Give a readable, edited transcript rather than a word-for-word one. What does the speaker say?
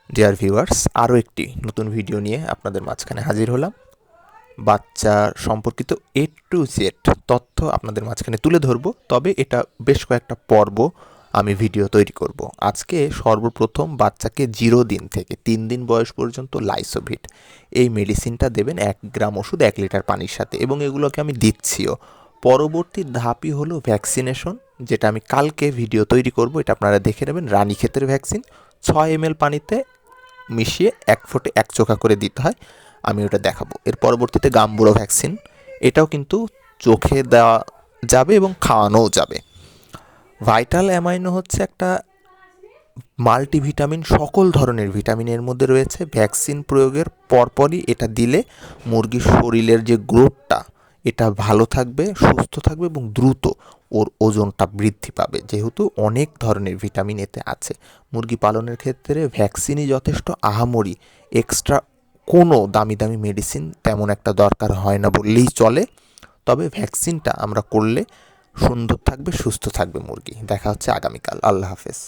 Dear viewers, আরও একটি নতুন ভিডিও নিয়ে আপনাদের মাঝখানে হাজির হলাম। বাচ্চা সম্পর্কিত A to Z তথ্য আপনাদের মাঝখানে তুলে ধরব, তবে এটা বেশ কয়েকটা পর্ব আমি ভিডিও তৈরি করব। আজকে সর্বপ্রথম বাচ্চাকে 0 দিন থেকে 3 দিন বয়স পর্যন্ত লাইসোভিট এই মেডিসিনটা দেবেন 1 গ্রাম ওষুধ 1 লিটার পানির সাথে, এবং এগুলোকে আমি দিচ্ছিও। পরবর্তী ধাপই হলো ভ্যাকসিনেশন, যেটা আমি কালকে ভিডিও তৈরি করব। এটা আপনারা দেখে নেবেন। রানীক্ষেতের ভ্যাকসিন 6 ml পানিতে মিশিয়ে 1 ফোঁটে 1 চোখা করে দিতে হয়, আমি ওটা দেখাবো। এর পরবর্তীতে গাম্বুরো ভ্যাকসিন, এটাও কিন্তু চোখে দেওয়া যাবে এবং খাওয়ানোও যাবে। ভাইটাল অ্যামাইনো হচ্ছে একটা মাল্টিভিটামিন, সকল ধরনের ভিটামিনের মধ্যে রয়েছে। ভ্যাকসিন প্রয়োগের পরপরই এটা দিলে মুরগির শরীরের যে গ্রোথটা, এটা ভালো থাকবে, সুস্থ থাকবে এবং দ্রুত ওর ওজনটা বৃদ্ধি পাবে, যেহেতু অনেক ধরনের ভিটামিন এতে আছে। মুরগি পালনের ক্ষেত্রে ভ্যাকসিনই যথেষ্ট, আহামরি এক্সট্রা কোনো দামি দামি মেডিসিন তেমন একটা দরকার হয় না বললেই চলে। তবে ভ্যাকসিনটা আমরা করলে সুন্দর থাকবে, সুস্থ থাকবে মুরগি। দেখা হচ্ছে আগামীকাল। আল্লাহ হাফেজ।